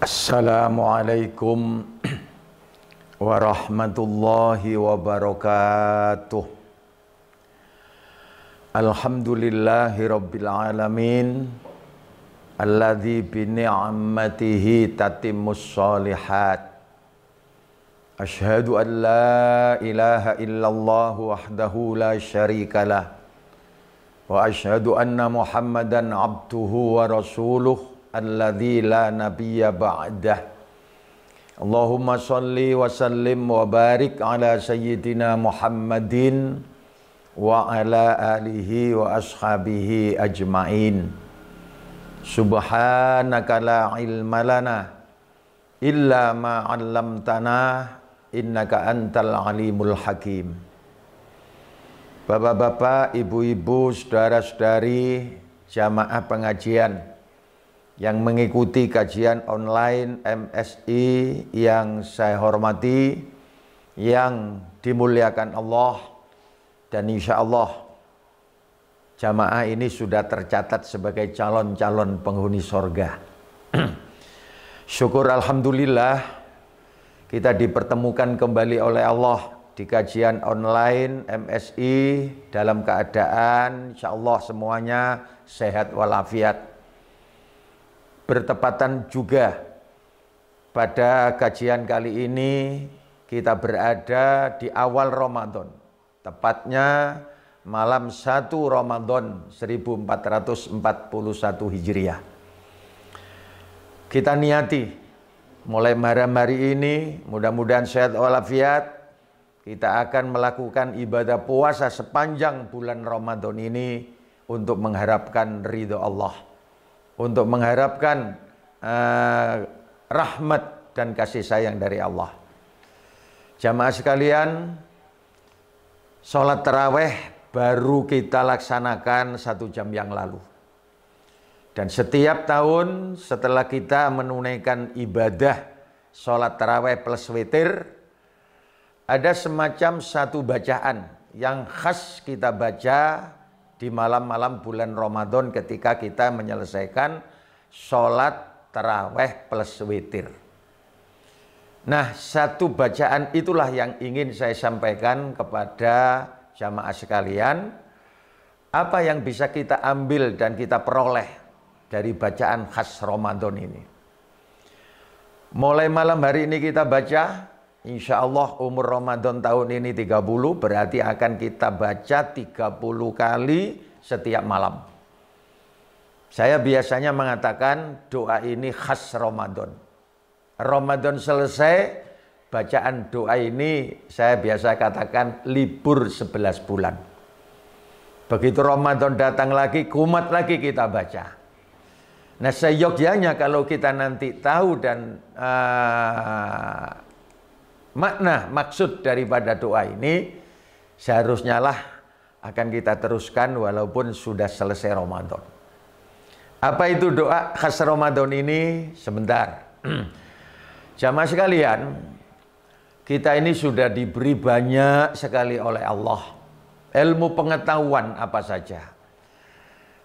Assalamualaikum warahmatullahi wabarakatuh. Alhamdulillahi rabbil alamin, alladzi bi ni'matihi tatimmus shalihat. Asyhadu an la ilaha illallah wahdahu la syarikalah, wa asyhadu anna Muhammadan abduhu wa rasuluh alladzi la nabiyya ba'dah. Allahumma shalli wa sallim wa barik ala sayyidina Muhammadin wa ala alihi wa ashabihi ajma'in. Subhanaka la ilma lana illa ma 'allamtana innaka antal alimul hakim. Bapak-bapak, ibu-ibu, saudara-saudari jamaah pengajian yang mengikuti kajian online MSI yang saya hormati, yang dimuliakan Allah, dan insya Allah jamaah ini sudah tercatat sebagai calon-calon penghuni sorga. Syukur alhamdulillah kita dipertemukan kembali oleh Allah di kajian online MSI dalam keadaan insya Allah semuanya sehat walafiat. Bertepatan juga pada kajian kali ini kita berada di awal Ramadan, tepatnya malam 1 Ramadan 1441 Hijriah. Kita niati mulai malam hari ini, mudah-mudahan sehat walafiat, kita akan melakukan ibadah puasa sepanjang bulan Ramadan ini untuk mengharapkan ridho Allah, untuk mengharapkan rahmat dan kasih sayang dari Allah. Jamaah sekalian, sholat taraweh baru kita laksanakan 1 jam yang lalu. Dan setiap tahun setelah kita menunaikan ibadah sholat taraweh plus witir, ada semacam satu bacaan yang khas kita baca di malam-malam bulan Ramadan ketika kita menyelesaikan sholat taraweh plus witir. Nah, satu bacaan itulah yang ingin saya sampaikan kepada jamaah sekalian. Apa yang bisa kita ambil dan kita peroleh dari bacaan khas Ramadan ini. Mulai malam hari ini kita baca, insya Allah umur Ramadan tahun ini 30, berarti akan kita baca 30 kali setiap malam. Saya biasanya mengatakan doa ini khas Ramadan. Ramadan selesai, bacaan doa ini saya biasa katakan libur 11 bulan. Begitu Ramadan datang lagi, kumat lagi kita baca. Nah, seyogyanya kalau kita nanti tahu dan makna maksud daripada doa ini, seharusnya lah akan kita teruskan walaupun sudah selesai Ramadan. Apa itu doa khas Ramadan ini? Sebentar. Jamaah sekalian, kita ini sudah diberi banyak sekali oleh Allah ilmu pengetahuan apa saja.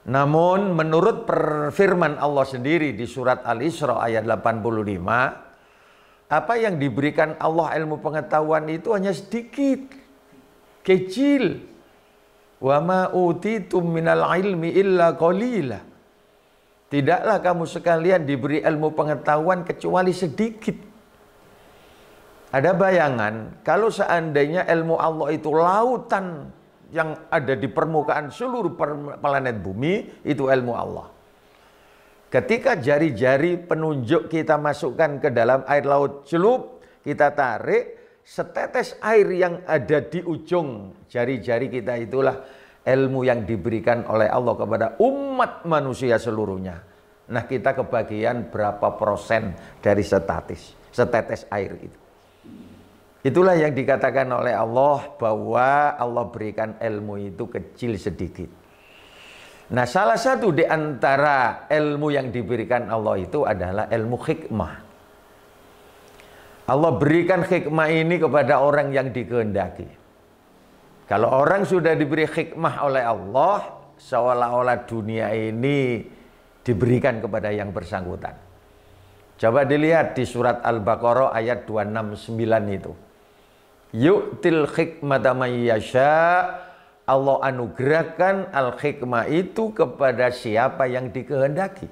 Namun menurut firman Allah sendiri di surat Al-Isra ayat 85, apa yang diberikan Allah ilmu pengetahuan itu hanya sedikit, kecil. Wa ma utitum minal ilmi illa qalila. Tidaklah kamu sekalian diberi ilmu pengetahuan kecuali sedikit. Ada bayangan kalau seandainya ilmu Allah itu lautan yang ada di permukaan seluruh planet bumi, itu ilmu Allah. Ketika jari-jari penunjuk kita masukkan ke dalam air laut celup, kita tarik, setetes air yang ada di ujung jari-jari kita itulah ilmu yang diberikan oleh Allah kepada umat manusia seluruhnya. Nah, kita kebagian berapa persen dari setetes air itu. Itulah yang dikatakan oleh Allah bahwa Allah berikan ilmu itu kecil sedikit. Nah, salah satu di antara ilmu yang diberikan Allah itu adalah ilmu hikmah. Allah berikan hikmah ini kepada orang yang dikehendaki. Kalau orang sudah diberi hikmah oleh Allah, seolah-olah dunia ini diberikan kepada yang bersangkutan. Coba dilihat di surat Al-Baqarah ayat 269 itu. Yu'til hikmata may yasha. Allah anugerahkan al-hikmah itu kepada siapa yang dikehendaki.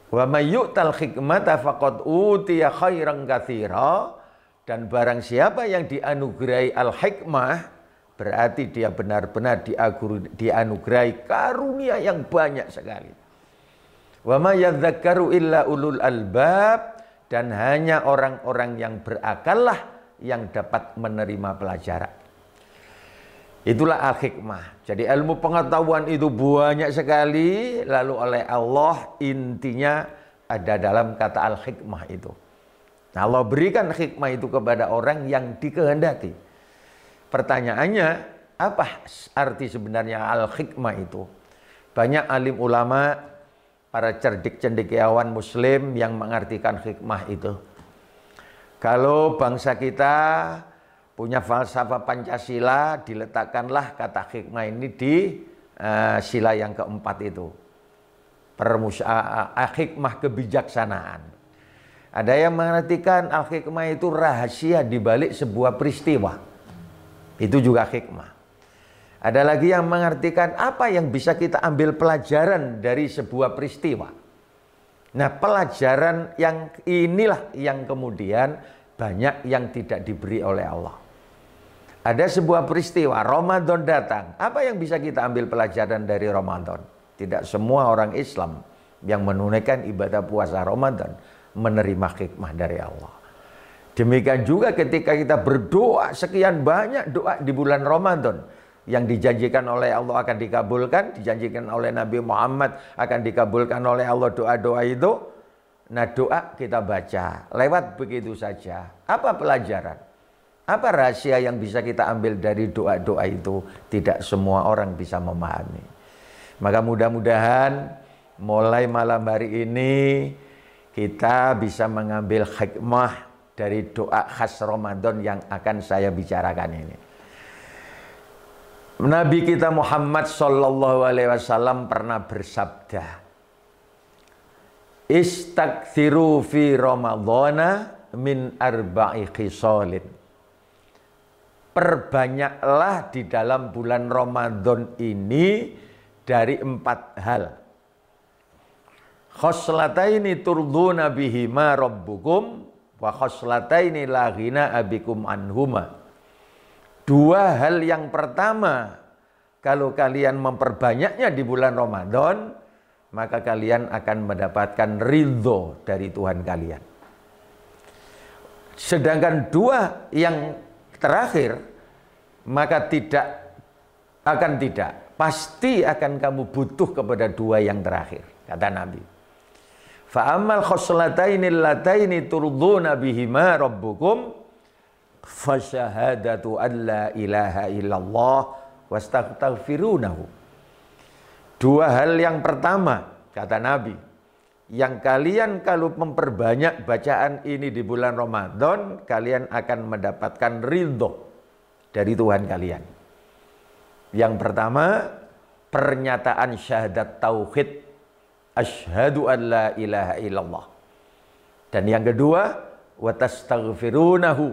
Wa may yu'tal hikmata faqad utiya khairan katsira. Dan barang siapa yang dianugerahi al-hikmah, berarti dia benar-benar dianugerahi karunia yang banyak sekali. Wa ma yadzakkaru illa ulul albab, dan hanya orang-orang yang berakal lah yang dapat menerima pelajaran. Itulah al-hikmah. Jadi ilmu pengetahuan itu banyak sekali, lalu oleh Allah intinya ada dalam kata al-hikmah itu. Nah, Allah berikan hikmah itu kepada orang yang dikehendaki. Pertanyaannya, apa arti sebenarnya al-hikmah itu? Banyak alim ulama, para cerdik cendekiawan muslim yang mengartikan hikmah itu. Kalau bangsa kita punya falsafah Pancasila, diletakkanlah kata hikmah ini di sila yang keempat itu. Hikmah kebijaksanaan. Ada yang mengartikan al-hikmah itu rahasia di balik sebuah peristiwa. Itu juga hikmah. Ada lagi yang mengartikan apa yang bisa kita ambil pelajaran dari sebuah peristiwa. Nah, pelajaran yang inilah yang kemudian banyak yang tidak diberi oleh Allah. Ada sebuah peristiwa, Ramadan datang. Apa yang bisa kita ambil pelajaran dari Ramadan? Tidak semua orang Islam yang menunaikan ibadah puasa Ramadan menerima hikmah dari Allah. Demikian juga ketika kita berdoa, sekian banyak doa di bulan Ramadan yang dijanjikan oleh Allah akan dikabulkan, dijanjikan oleh Nabi Muhammad akan dikabulkan oleh Allah doa-doa itu. Nah, doa kita baca lewat begitu saja. Apa pelajaran? Apa rahasia yang bisa kita ambil dari doa-doa itu? Tidak semua orang bisa memahami. Maka mudah-mudahan mulai malam hari ini kita bisa mengambil hikmah dari doa khas Ramadan yang akan saya bicarakan ini. Nabi kita Muhammad sallallahu alaihi wasallam pernah bersabda, "Istaghfiru fi Ramadhana min arba'i khisalin." Perbanyaklah di dalam bulan Ramadan ini dari 4 hal. Khoslataini turduna bihima rabbukum wa khoslataini la ghina abikum anhuma. 2 hal yang pertama, kalau kalian memperbanyaknya di bulan Ramadan, maka kalian akan mendapatkan ridho dari Tuhan kalian. Sedangkan 2 yang terakhir, maka pasti akan kamu butuh kepada 2 yang terakhir, kata Nabi. Fa'amal khoslataini allataini turduna bihima rabbukum fasyahadatu an la ilaha illallah wastaghfirunahu. 2 hal yang pertama, kata Nabi, yang kalian kalau memperbanyak bacaan ini di bulan Ramadan, kalian akan mendapatkan ridho dari Tuhan kalian. Yang pertama, pernyataan syahadat tauhid, asyhadu an la ilaha illallah. Dan yang kedua, wa tastaghfirunahu,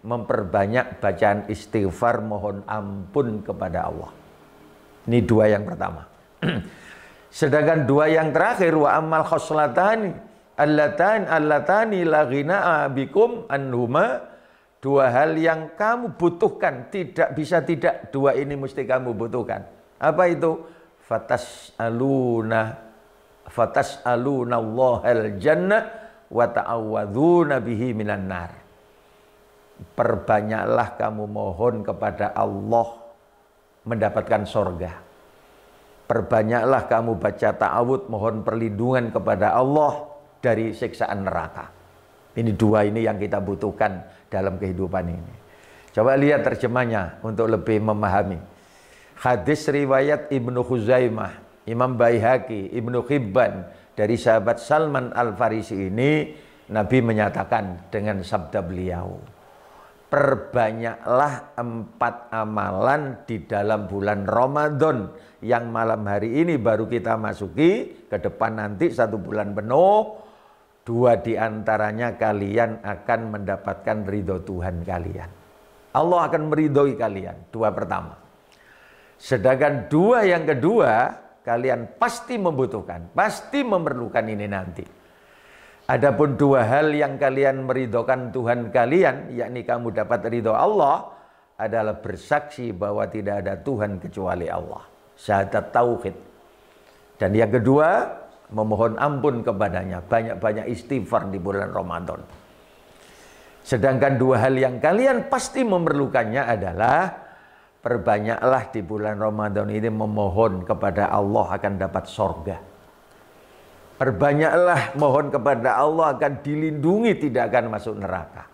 memperbanyak bacaan istighfar, mohon ampun kepada Allah. Ini 2 yang pertama. Sedangkan 2 yang terakhir, wa amal khoslatani allatani la ghina bikum anhuma, 2 hal yang kamu butuhkan, tidak bisa tidak, 2 ini mesti kamu butuhkan. Apa itu? Fatas'aluna Allahal jannah wa ta'awwaduna bihi minan nar. Perbanyaklah kamu mohon kepada Allah mendapatkan sorga. Perbanyaklah kamu baca ta'awud, mohon perlindungan kepada Allah dari siksaan neraka. Ini 2 ini yang kita butuhkan dalam kehidupan ini. Coba lihat terjemahnya untuk lebih memahami. Hadis riwayat Ibnu Khuzaimah, Imam Baihaqi, Ibnu Hibban dari sahabat Salman Al-Farisi ini, Nabi menyatakan dengan sabda beliau, perbanyaklah 4 amalan di dalam bulan Ramadan yang malam hari ini baru kita masuki, ke depan nanti 1 bulan penuh. dua di antaranya kalian akan mendapatkan ridho Tuhan kalian. Allah akan meridhoi kalian, dua pertama. Sedangkan dua yang kedua, kalian pasti membutuhkan, pasti memerlukan ini nanti. Adapun dua hal yang kalian meridhokan Tuhan kalian, yakni kamu dapat ridho Allah, adalah bersaksi bahwa tidak ada Tuhan kecuali Allah. Syahadat tauhid. Dan yang kedua, memohon ampun kepadanya. Banyak-banyak istighfar di bulan Ramadan. Sedangkan dua hal yang kalian pasti memerlukannya adalah perbanyaklah di bulan Ramadan ini memohon kepada Allah akan dapat sorga. Perbanyaklah mohon kepada Allah akan dilindungi, tidak akan masuk neraka.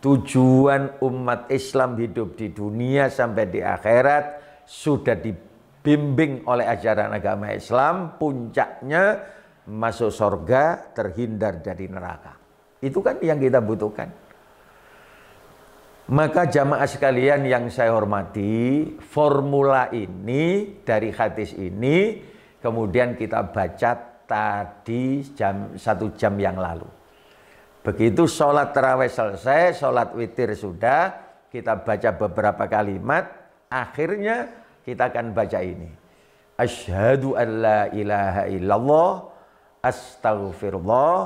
Tujuan umat Islam hidup di dunia sampai di akhirat sudah dibimbing oleh ajaran agama Islam. Puncaknya masuk sorga, terhindar dari neraka. Itu kan yang kita butuhkan. Maka jamaah sekalian yang saya hormati, formula ini dari hadis ini kemudian kita baca tadi 1 jam yang lalu. Begitu sholat tarawih selesai, sholat witir sudah, kita baca beberapa kalimat, akhirnya kita akan baca ini. Asyhadu an la ilaha illallah, astaghfirullah,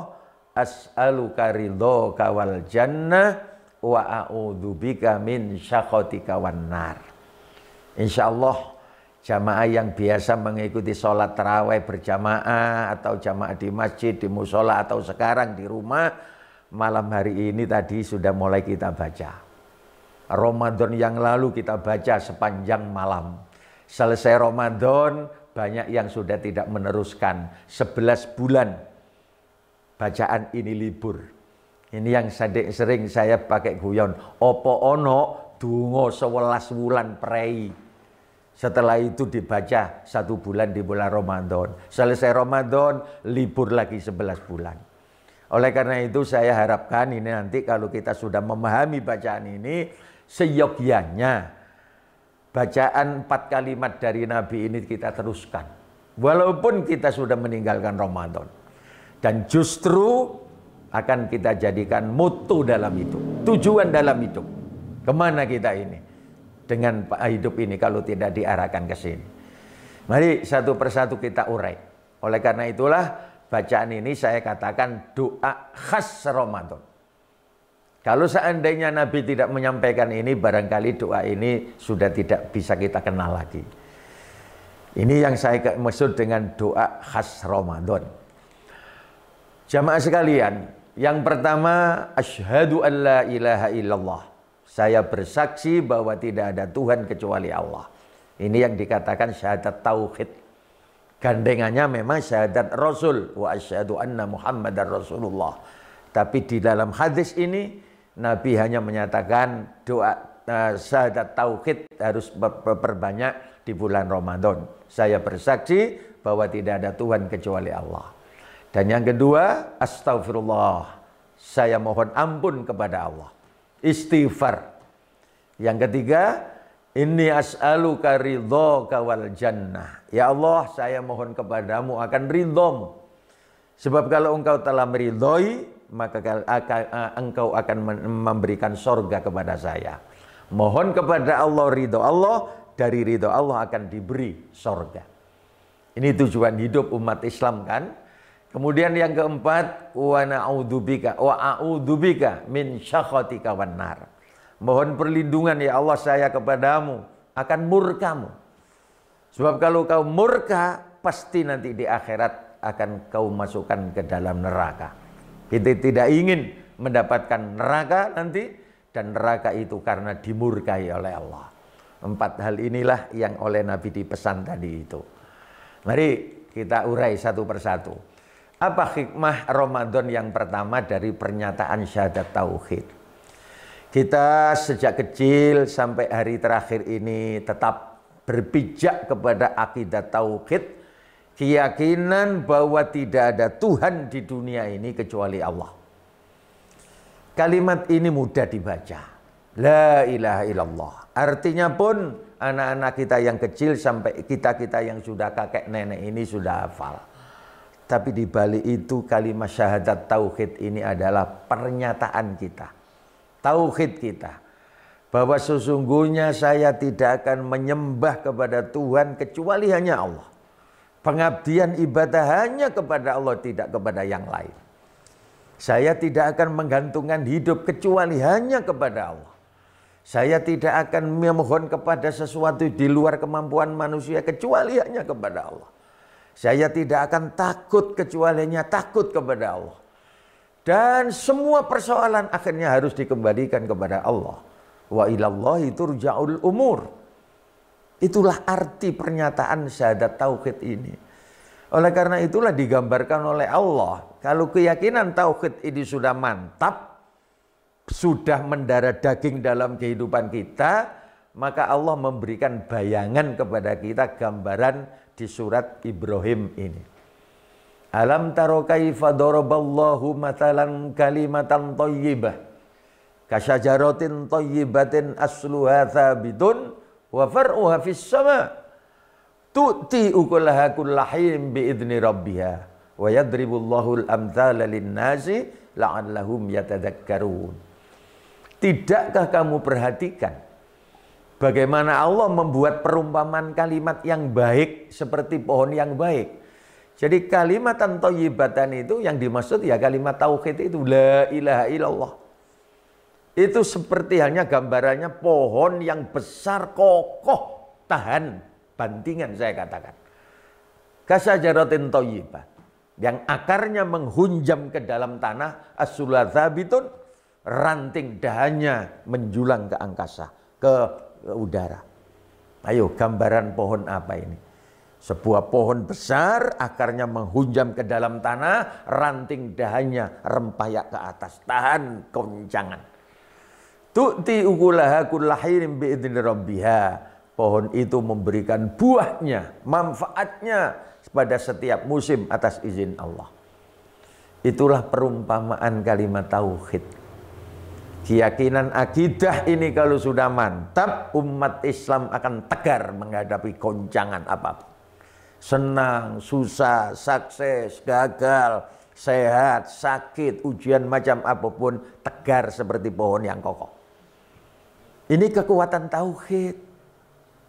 as'aluka ridhoka wal jannah, wa a'udzubika min syakhatika wan nar. Insyaallah jamaah yang biasa mengikuti sholat tarawih berjamaah atau jamaah di masjid, di musola atau sekarang di rumah, malam hari ini tadi sudah mulai kita baca. Ramadan yang lalu kita baca sepanjang malam. Selesai Ramadan banyak yang sudah tidak meneruskan. 11 bulan bacaan ini libur. Ini yang sering saya pakai guyon. Opo ono dungo 11 wulan prei. Setelah itu dibaca 1 bulan di bulan Ramadan. Selesai Ramadan, libur lagi 11 bulan. Oleh karena itu saya harapkan ini nanti kalau kita sudah memahami bacaan ini, seyogyanya bacaan 4 kalimat dari Nabi ini kita teruskan. Walaupun kita sudah meninggalkan Ramadan. Dan justru akan kita jadikan mutu dalam hidup. Tujuan dalam hidup. Kemana kita ini? Dengan hidup ini kalau tidak diarahkan ke sini. Mari satu persatu kita urai. Oleh karena itulah bacaan ini saya katakan doa khas Ramadan. Kalau seandainya Nabi tidak menyampaikan ini, barangkali doa ini sudah tidak bisa kita kenal lagi. Ini yang saya maksud dengan doa khas Ramadan. Jamaah sekalian, yang pertama asyhadu an la ilaha illallah. Saya bersaksi bahwa tidak ada Tuhan kecuali Allah. Ini yang dikatakan syahadat tauhid. Gandengannya memang syahadat Rasul. Wa asyhadu anna Muhammadar Rasulullah. Tapi di dalam hadis ini, Nabi hanya menyatakan doa syahadat tauhid harus berbanyak di bulan Ramadan. Saya bersaksi bahwa tidak ada Tuhan kecuali Allah. Dan yang kedua, astagfirullah. Saya mohon ampun kepada Allah. Istighfar. Yang ketiga, inni as'aluka ridhoka wal jannah. Ya Allah, saya mohon kepadamu akan ridhomu. Sebab kalau engkau telah meridhoi, maka engkau akan memberikan sorga kepada saya. Mohon kepada Allah ridho Allah, dari ridho Allah akan diberi sorga. Ini tujuan hidup umat Islam kan. Kemudian yang keempat, wa a'udzubika min syakhatika wan nar. Mohon perlindungan ya Allah saya kepadamu akan murkamu. Sebab kalau kau murka, pasti nanti di akhirat akan kau masukkan ke dalam neraka. Kita tidak ingin mendapatkan neraka nanti, dan neraka itu karena dimurkai oleh Allah. 4 hal inilah yang oleh Nabi dipesan tadi itu. Mari kita urai satu persatu. Apa hikmah Ramadan yang pertama dari pernyataan syahadat tauhid? Kita sejak kecil sampai hari terakhir ini tetap berpijak kepada akidah tauhid, keyakinan bahwa tidak ada Tuhan di dunia ini kecuali Allah. Kalimat ini mudah dibaca. La ilaha illallah. Artinya pun anak-anak kita yang kecil sampai kita-kita yang sudah kakek nenek ini sudah hafal. Tapi di balik itu kalimat syahadat tauhid ini adalah pernyataan kita. Tauhid kita. Bahwa sesungguhnya saya tidak akan menyembah kepada Tuhan kecuali hanya Allah. Pengabdian ibadah hanya kepada Allah, tidak kepada yang lain. Saya tidak akan menggantungkan hidup kecuali hanya kepada Allah. Saya tidak akan memohon kepada sesuatu di luar kemampuan manusia kecuali hanya kepada Allah. Saya tidak akan takut kecuali hanya takut kepada Allah. Dan semua persoalan akhirnya harus dikembalikan kepada Allah. Wa ilallahi turja'ul umur. Itulah arti pernyataan syahadat tauhid ini. Oleh karena itulah digambarkan oleh Allah. Kalau keyakinan tauhid ini sudah mantap, sudah mendarah daging dalam kehidupan kita, maka Allah memberikan bayangan kepada kita gambaran di surat Ibrahim ini. Alam taro kaifa daraballahu mathalan kalimatan thayyibah kasyajaratin thayyibatin asluha tsabitun wa far'uha fis sama tu'ti ukulaha kullahin biidzni rabbiha wa yadribullahu al-amthala lin-nasi la'allahum yatadzakkarun. Tidakkah kamu perhatikan bagaimana Allah membuat perumpamaan kalimat yang baik seperti pohon yang baik. Jadi kalimatan thayyibatan itu yang dimaksud ya kalimat tauhid itu la ilaha illallah. Itu seperti halnya gambarannya pohon yang besar, kokoh, tahan bantingan saya katakan. Kasyajaratin thayyibah yang akarnya menghunjam ke dalam tanah, as-sula tsabitun, ranting dahannya menjulang ke angkasa, ke udara. Ayo gambaran pohon apa ini? Sebuah pohon besar, akarnya menghunjam ke dalam tanah, ranting dahannya rempayak ke atas, tahan goncangan. Tu'ti ukulaha kullahin biidzni rabbiha. Pohon itu memberikan buahnya, manfaatnya pada setiap musim atas izin Allah. Itulah perumpamaan kalimat tauhid. Keyakinan akidah ini kalau sudah mantap, umat Islam akan tegar menghadapi goncangan apapun. Senang, susah, sukses, gagal, sehat, sakit, ujian macam apapun, tegar seperti pohon yang kokoh. Ini kekuatan tauhid.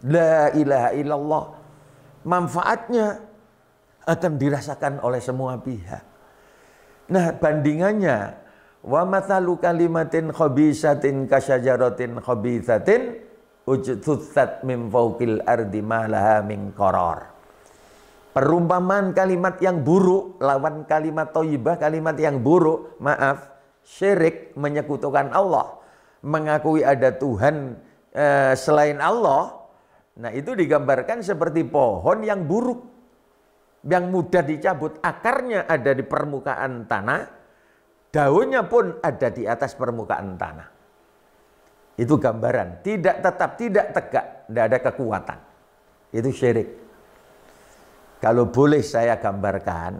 La ilaha illallah. Manfaatnya akan dirasakan oleh semua pihak. Nah, bandingannya, wa mathalu kalimatin khabisatin kasyajaratin khabithatin ujtutsat min fawqil ardi ma laha min qarar. Perumpamaan kalimat yang buruk lawan kalimat thayyibah, kalimat yang buruk, maaf, syirik, menyekutukan Allah, mengakui ada Tuhan selain Allah. Nah, itu digambarkan seperti pohon yang buruk, yang mudah dicabut, akarnya ada di permukaan tanah, daunnya pun ada di atas permukaan tanah. Itu gambaran, tidak tetap, tidak tegak, tidak ada kekuatan. Itu syirik. Kalau boleh saya gambarkan,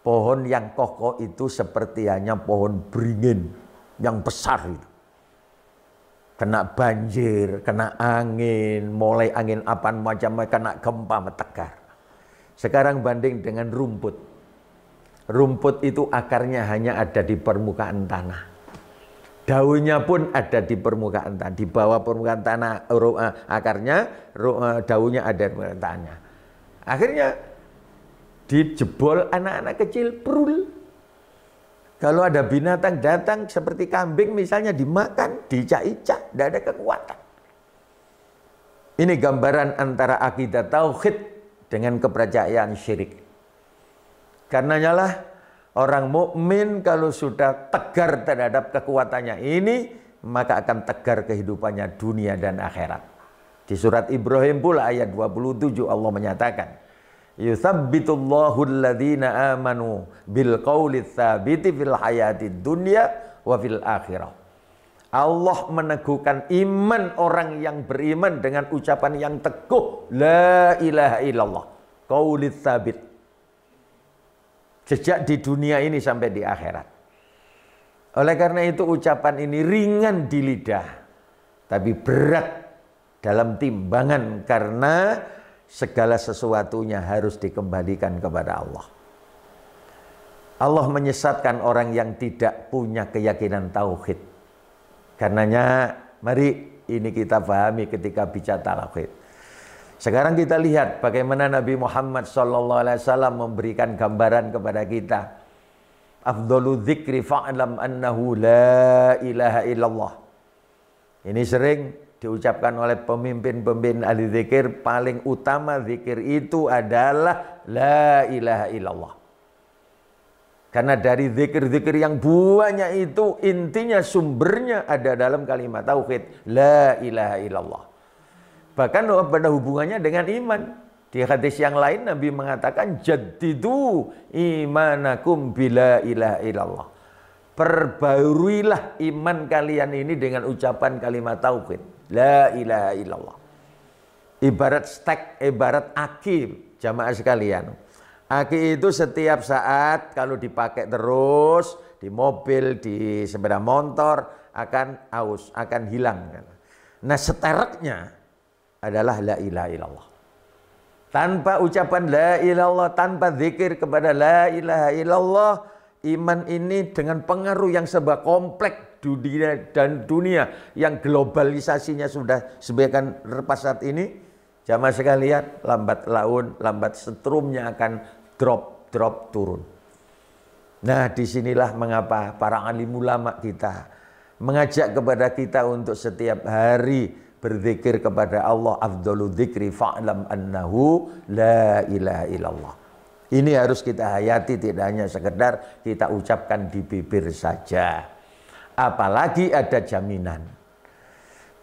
pohon yang kokoh itu seperti hanya pohon beringin yang besar itu. Kena banjir, kena angin, mulai angin apa macam, kena gempa, tegar. Sekarang banding dengan rumput. Rumput itu akarnya hanya ada di permukaan tanah. Daunnya pun ada di permukaan tanah. Di bawah permukaan tanah akarnya, daunnya ada di permukaan tanah. Akhirnya dijebol anak-anak kecil, prul. Kalau ada binatang datang seperti kambing misalnya dimakan, dicak-icak, tidak ada kekuatan. Ini gambaran antara akidah tauhid dengan kepercayaan syirik. Karenanya lah orang mukmin kalau sudah tegar terhadap kekuatannya ini, maka akan tegar kehidupannya dunia dan akhirat. Di surat Ibrahim pula ayat 27 Allah menyatakan, yuthabbitullahu alladhina amanu bil qawli tsabiti fil hayatid dunya wa fil akhirah. Allah meneguhkan iman orang yang beriman dengan ucapan yang teguh, la ilaha illallah, qauli tsabit. Sejak di dunia ini sampai di akhirat. Oleh karena itu ucapan ini ringan di lidah, tapi berat dalam timbangan karena segala sesuatunya harus dikembalikan kepada Allah. Allah menyesatkan orang yang tidak punya keyakinan tauhid. Karenanya mari ini kita pahami ketika bicara tauhid. Sekarang kita lihat bagaimana Nabi Muhammad SAW memberikan gambaran kepada kita. Afdhalu dzikri fa'lam annahu la ilaha illallah. Ini sering diucapkan oleh pemimpin-pemimpin ahli zikir. Paling utama zikir itu adalah la ilaha illallah. Karena dari zikir-zikir yang banyak itu intinya sumbernya ada dalam kalimat tauhid la ilaha illallah. Bahkan pada hubungannya dengan iman. Di hadis yang lain Nabi mengatakan jaddidu imanakum bila ilaha illallah. Perbaruilah iman kalian ini dengan ucapan kalimat tauhid la ilaha illallah. Ibarat stek, ibarat aki, jamaah sekalian. Aki itu setiap saat kalau dipakai terus di mobil, di sepeda motor akan aus, akan hilang. Nah, setereknya adalah la ilaha illallah. Tanpa ucapan la ilaha illallah, tanpa zikir kepada la ilaha illallah, iman ini dengan pengaruh yang serba kompleks dunia yang globalisasinya sudah sebagian lepas saat ini, jamaah sekalian, lambat laun, lambat setrumnya akan drop turun. Nah, disinilah mengapa para alim ulama kita mengajak kepada kita untuk setiap hari berzikir kepada Allah. Afdhalu dzikri fa'lam annahu la ilaha illallah. Ini harus kita hayati, tidak hanya sekedar kita ucapkan di bibir saja. Apalagi ada jaminan.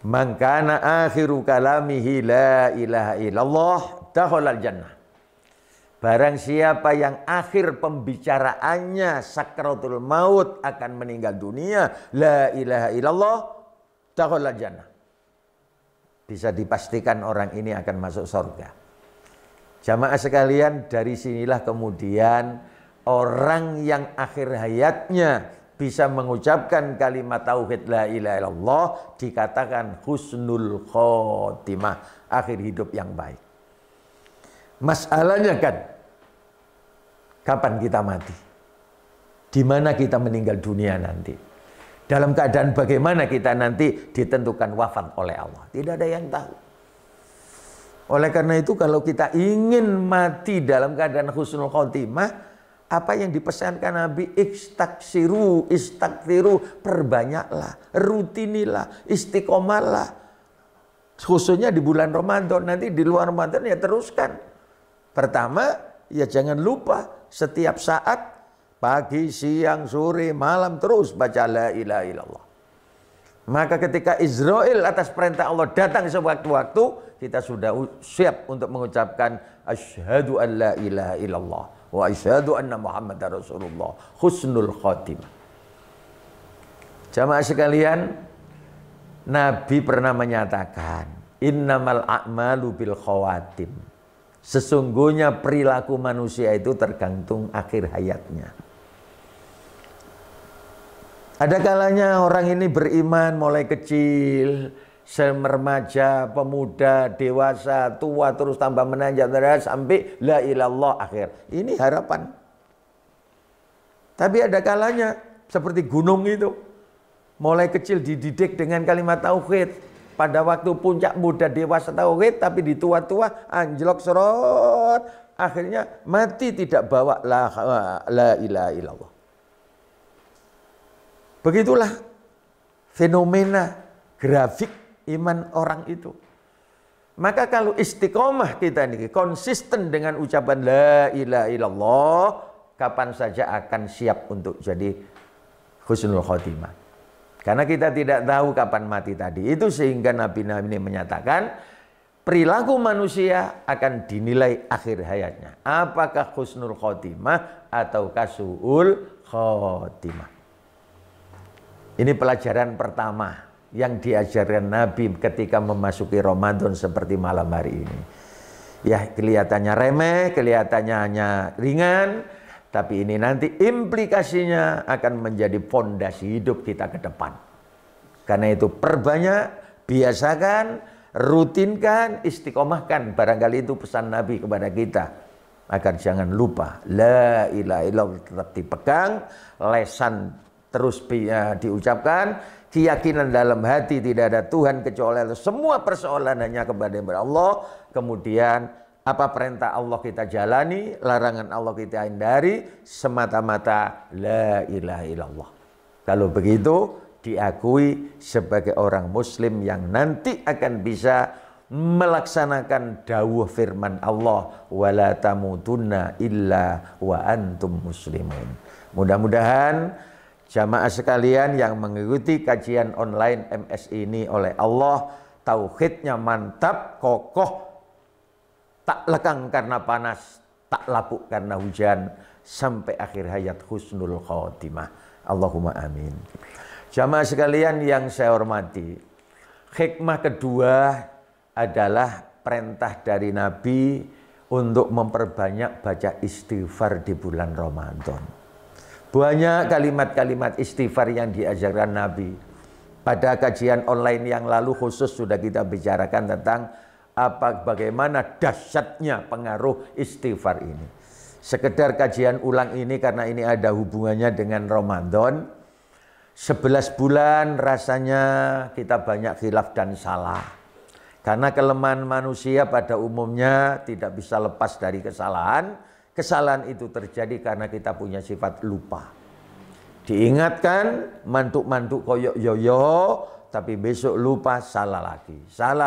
Man kana akhiru kalamihi la ilaha illallah dakhalal jannah. Barang siapa yang akhir pembicaraannya sakratul maut akan meninggal dunia la ilaha illallah dakhalal jannah. Bisa dipastikan orang ini akan masuk surga. Jamaah sekalian, dari sinilah kemudian orang yang akhir hayatnya bisa mengucapkan kalimat tauhid la ilaha illallah dikatakan husnul khotimah, akhir hidup yang baik. Masalahnya kan, kapan kita mati? Di mana kita meninggal dunia nanti? Dalam keadaan bagaimana kita nanti ditentukan wafat oleh Allah? Tidak ada yang tahu. Oleh karena itu kalau kita ingin mati dalam keadaan husnul khotimah, apa yang dipesankan Nabi, istaghfiru, perbanyaklah, rutinilah, istiqomalah. Khususnya di bulan Ramadan, nanti di luar Ramadan ya teruskan. Pertama, ya jangan lupa setiap saat, pagi, siang, sore, malam terus baca la ilaha illallah. Maka ketika Israel atas perintah Allah datang sewaktu-waktu, kita sudah siap untuk mengucapkan asyhadu an la ilaha illallah wa asyhadu anna Muhammadar Rasulullah, husnul khotimah. Jamaah sekalian, Nabi pernah menyatakan innamal a'malu bil khawatim. Sesungguhnya perilaku manusia itu tergantung akhir hayatnya. Ada kalanya orang ini beriman mulai kecil, remaja, pemuda, dewasa, tua, terus tambah menanjak sampai la ilallah akhir. Ini harapan. Tapi ada kalanya seperti gunung itu. Mulai kecil dididik dengan kalimat tauhid. Pada waktu puncak muda dewasa tauhid, tapi di tua-tua anjlok serot. Akhirnya mati tidak bawa la ilaha illallah. Begitulah fenomena grafik iman orang itu. Maka kalau istiqomah kita ini konsisten dengan ucapan la ilaha illallah, kapan saja akan siap untuk jadi husnul khotimah. Karena kita tidak tahu kapan mati tadi. Itu sehingga Nabi-Nabi ini menyatakan perilaku manusia akan dinilai akhir hayatnya. Apakah husnul khotimah atau kasu'ul khotimah. Ini pelajaran pertama yang diajarkan Nabi ketika memasuki Ramadan seperti malam hari ini. Ya, kelihatannya remeh, kelihatannya hanya ringan, tapi ini nanti implikasinya akan menjadi fondasi hidup kita ke depan. Karena itu perbanyak, biasakan, rutinkan, istiqomahkan. Barangkali itu pesan Nabi kepada kita. agar jangan lupa la ilaha illallah tetap dipegang, lesan terus diucapkan, keyakinan dalam hati tidak ada Tuhan kecuali Allah, semua persoalan hanya kepada Allah. Kemudian apa perintah Allah kita jalani, larangan Allah kita hindari, semata-mata la ilaha illallah. Kalau begitu diakui sebagai orang muslim yang nanti akan bisa melaksanakan dawuh firman Allah, wala tamutunna illa wa antum muslimun. Mudah-mudahan jamaah sekalian yang mengikuti kajian online MS ini oleh Allah, tauhidnya mantap, kokoh, tak lekang karena panas, tak lapuk karena hujan, sampai akhir hayat husnul khotimah. Allahumma amin. Jamaah sekalian yang saya hormati, hikmah kedua adalah perintah dari Nabi untuk memperbanyak baca istighfar di bulan Ramadan. Banyak kalimat-kalimat istighfar yang diajarkan Nabi. Pada kajian online yang lalu khusus sudah kita bicarakan tentang bagaimana dahsyatnya pengaruh istighfar ini. Sekedar kajian ulang ini karena ini ada hubungannya dengan Ramadan. 11 bulan rasanya kita banyak khilaf dan salah. Karena kelemahan manusia pada umumnya tidak bisa lepas dari kesalahan. Kesalahan itu terjadi karena kita punya sifat lupa. Diingatkan, mantuk-mantuk koyok yoyo, tapi besok lupa, salah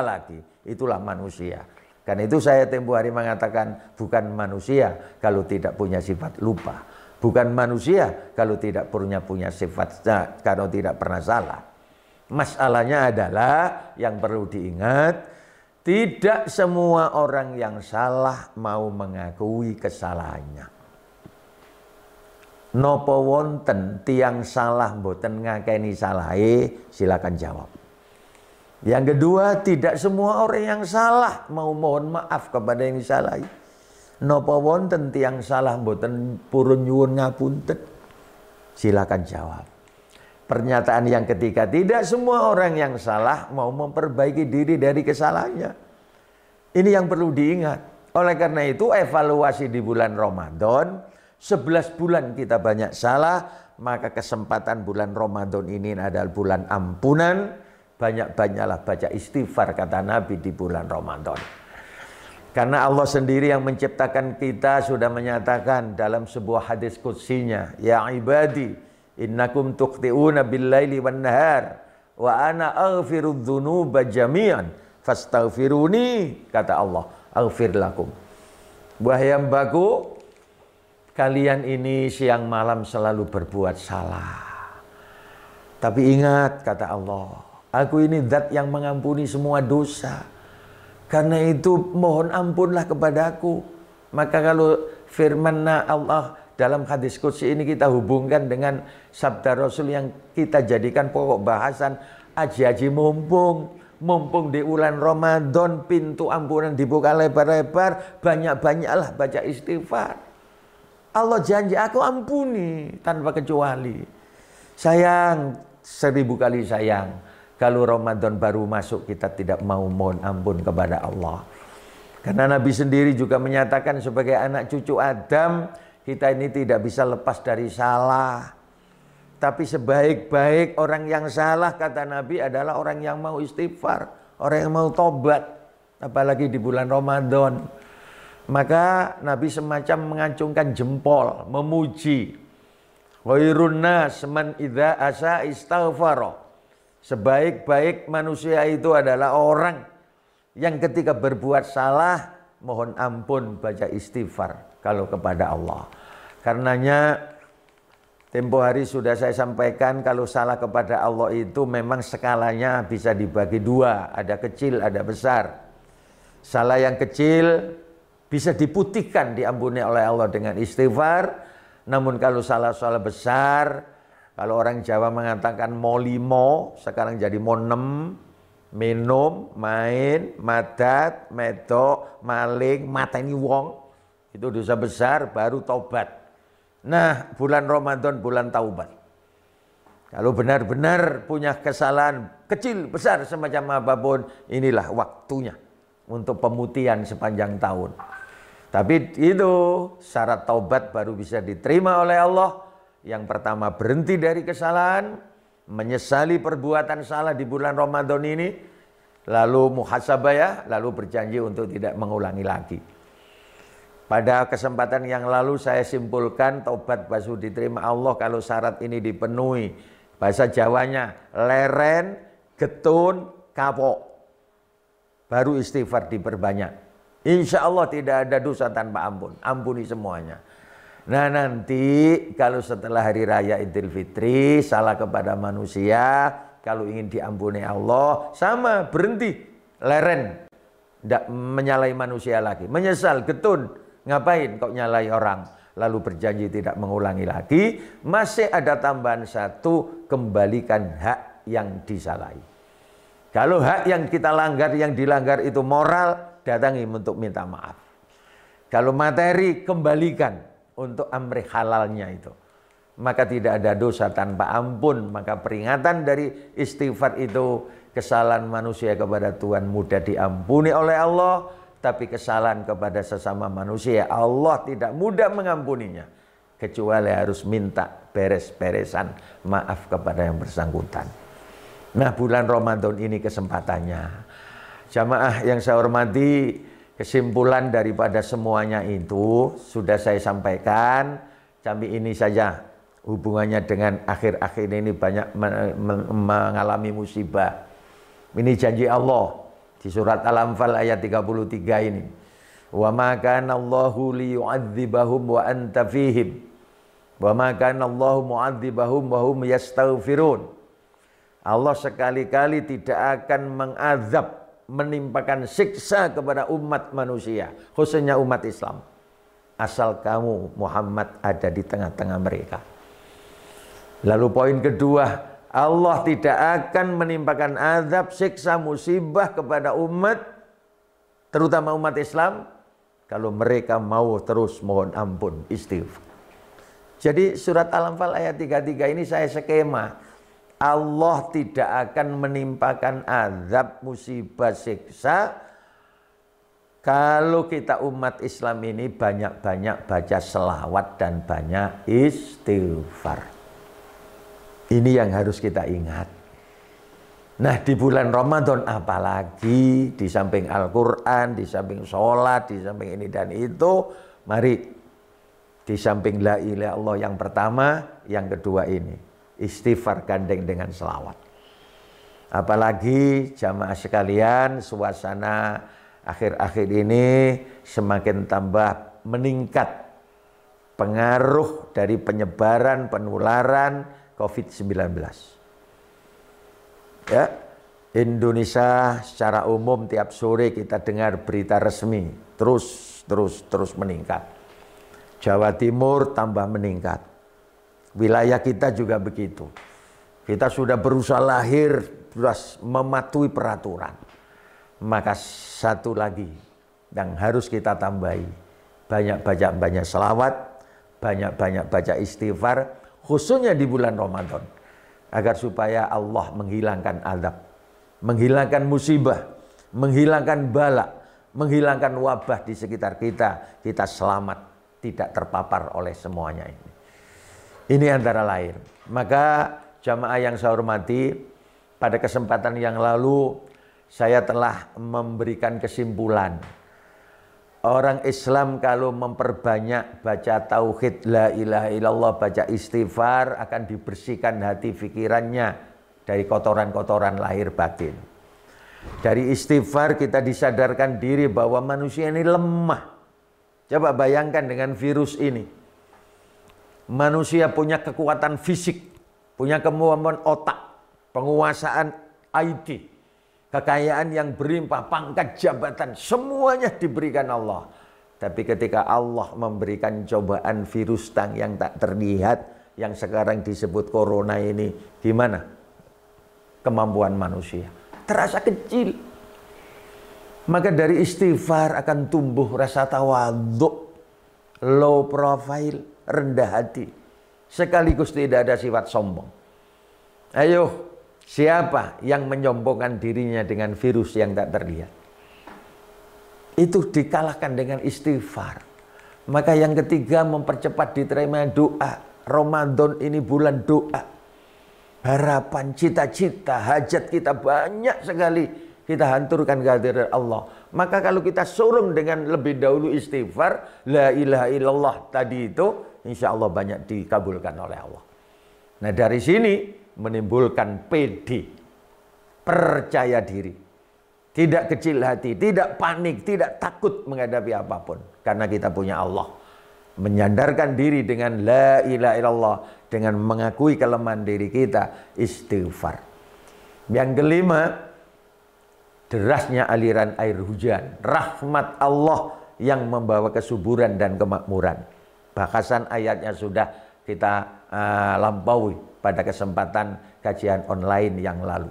lagi. Itulah manusia. Karena itu saya tempo hari mengatakan bukan manusia kalau tidak punya sifat lupa. Bukan manusia kalau tidak punya sifat, kalau tidak pernah salah. Masalahnya adalah yang perlu diingat, tidak semua orang yang salah mau mengakui kesalahannya. Nopo wonten tiang salah mboten ngakeni salahe, silakan jawab. Yang kedua, tidak semua orang yang salah mau mohon maaf kepada yang disalahi. Nopo wonten tiang salah mboten purun nyuwun ngapunten, silakan jawab. Pernyataan yang ketiga, tidak semua orang yang salah mau memperbaiki diri dari kesalahannya. Ini yang perlu diingat. Oleh karena itu evaluasi di bulan Ramadan, 11 bulan kita banyak salah, maka kesempatan bulan Ramadan ini adalah bulan ampunan. Banyak-banyaklah baca istighfar kata Nabi di bulan Ramadan. Karena Allah sendiri yang menciptakan kita sudah menyatakan dalam sebuah hadis qudsinya, ya ibadi innakum tukhti'una bil-laili wan-nahar wa ana aghfirudz dzunuba jami'an fastaghfiruni, kata Allah, aghfir lakum. Wahai hambaku, kalian ini siang malam selalu berbuat salah. Tapi ingat, kata Allah, aku ini zat yang mengampuni semua dosa. Karena itu mohon ampunlah kepadaku. Maka kalau firman Allah dalam hadis qudsi ini kita hubungkan dengan sabda Rasul yang kita jadikan pokok bahasan, aji-aji mumpung di bulan Ramadan, pintu ampunan dibuka lebar-lebar, banyak-banyaklah baca istighfar. Allah janji aku ampuni tanpa kecuali. Sayang, 1000 kali sayang kalau Ramadan baru masuk kita tidak mau mohon ampun kepada Allah. Karena Nabi sendiri juga menyatakan sebagai anak cucu Adam, kita ini tidak bisa lepas dari salah. Tapi sebaik-baik orang yang salah, kata Nabi, adalah orang yang mau istighfar, orang yang mau tobat, apalagi di bulan Ramadan. Maka Nabi semacam mengacungkan jempol, memuji. Khairun nas man idza asa istaghfara. Sebaik-baik manusia itu adalah orang yang ketika berbuat salah mohon ampun, baca istighfar kalau kepada Allah. Karenanya tempo hari sudah saya sampaikan kalau salah kepada Allah itu memang skalanya bisa dibagi dua, ada kecil, ada besar. Salah yang kecil bisa diputihkan, diampuni oleh Allah dengan istighfar. Namun kalau salah-salah besar, kalau orang Jawa mengatakan molimo, sekarang jadi monem, minum, main, madat, medok, maling, mateni wong, itu dosa besar, baru taubat. Nah, bulan Ramadan bulan taubat. Kalau benar-benar punya kesalahan kecil, besar, semacam apapun, inilah waktunya untuk pemutihan sepanjang tahun. Tapi itu syarat taubat baru bisa diterima oleh Allah. Yang pertama berhenti dari kesalahan, menyesali perbuatan salah di bulan Ramadan ini, lalu muhasabah ya, lalu berjanji untuk tidak mengulangi lagi. Pada kesempatan yang lalu saya simpulkan taubat baru diterima Allah kalau syarat ini dipenuhi. Bahasa Jawanya leren, getun, kapok. Baru istighfar diperbanyak. Insya Allah tidak ada dosa tanpa ampun. Ampuni semuanya. Nah nanti kalau setelah hari raya Idul Fitri salah kepada manusia, kalau ingin diampuni Allah sama berhenti leren, tidak menyalahi manusia lagi, menyesal, getun, ngapain kok nyalahi orang, lalu berjanji tidak mengulangi lagi. Masih ada tambahan satu, kembalikan hak yang disalahi. Kalau hak yang kita langgar, yang dilanggar itu moral, datangi untuk minta maaf. Kalau materi, kembalikan untuk amri halalnya itu. Maka tidak ada dosa tanpa ampun. Maka peringatan dari istighfar itu, kesalahan manusia kepada Tuhan mudah diampuni oleh Allah, tapi kesalahan kepada sesama manusia Allah tidak mudah mengampuninya, kecuali harus minta beres-beresan maaf kepada yang bersangkutan. Nah bulan Ramadan ini kesempatannya. Jamaah yang saya hormati, kesimpulan daripada semuanya itu sudah saya sampaikan. Sampai ini saja hubungannya dengan akhir-akhir ini banyak mengalami musibah. Ini janji Allah di surat Al-Anfal ayat 33 ini. Wa ma kana Allahu liyu'adzibahum wa anta fihim. Wa ma kana Allahu mu'adzibahum wa hum yastaghfirun. Allah sekali-kali tidak akan mengazab, menimpakan siksa kepada umat manusia, khususnya umat Islam, asal kamu Muhammad ada di tengah-tengah mereka. Lalu poin kedua, Allah tidak akan menimpakan azab, siksa, musibah kepada umat, terutama umat Islam, kalau mereka mau terus mohon ampun, istighfar. Jadi surat Al-Anfal ayat 33 ini saya skema. Allah tidak akan menimpakan azab, musibah, siksa kalau kita umat Islam ini banyak-banyak baca selawat dan banyak istighfar. Ini yang harus kita ingat. Nah di bulan Ramadan apalagi, di samping Al-Quran, di samping sholat, di samping ini dan itu, mari di samping la ilaha illallah yang pertama, yang kedua ini istighfar gandeng dengan selawat. Apalagi jamaah sekalian, suasana akhir-akhir ini semakin tambah meningkat pengaruh dari penyebaran, penularan COVID-19. Ya, Indonesia secara umum tiap sore kita dengar berita resmi terus meningkat. Jawa Timur tambah meningkat. Wilayah kita juga begitu. Kita sudah berusaha lahir, mematuhi peraturan. Maka satu lagi yang harus kita tambahi, banyak selawat, banyak baca istighfar, khususnya di bulan Ramadan, agar supaya Allah menghilangkan azab, menghilangkan musibah, menghilangkan bala, menghilangkan wabah di sekitar kita. Kita selamat, tidak terpapar oleh semuanya ini. Ini antara lain. Maka jamaah yang saya hormati, pada kesempatan yang lalu saya telah memberikan kesimpulan. Orang Islam kalau memperbanyak baca tauhid la ilaha illallah, baca istighfar, akan dibersihkan hati pikirannya dari kotoran-kotoran lahir batin. Dari istighfar kita disadarkan diri bahwa manusia ini lemah. Coba bayangkan dengan virus ini. Manusia punya kekuatan fisik, punya kemampuan otak, penguasaan IT, kekayaan yang berlimpah, pangkat jabatan, semuanya diberikan Allah. Tapi ketika Allah memberikan cobaan virus yang tak terlihat, yang sekarang disebut corona ini, gimana kemampuan manusia? Terasa kecil. Maka dari istighfar akan tumbuh rasa tawadhu, low profile, rendah hati, sekaligus tidak ada sifat sombong. Ayo, siapa yang menyombongkan dirinya dengan virus yang tak terlihat? itu dikalahkan dengan istighfar. Maka yang ketiga, mempercepat diterima doa. Ramadan ini bulan doa. Harapan, cita-cita, hajat kita banyak sekali kita hanturkan kehadiran Allah. Maka kalau kita surung dengan lebih dahulu istighfar, la ilaha illallah tadi itu, insya Allah banyak dikabulkan oleh Allah. Nah dari sini menimbulkan PD, percaya diri, tidak kecil hati, tidak panik, tidak takut menghadapi apapun. Karena kita punya Allah. Menyandarkan diri dengan la ilaha illallah, dengan mengakui kelemahan diri kita, istighfar. Yang kelima, derasnya aliran air hujan, rahmat Allah yang membawa kesuburan dan kemakmuran. Bahasan ayatnya sudah kita lampaui pada kesempatan kajian online yang lalu.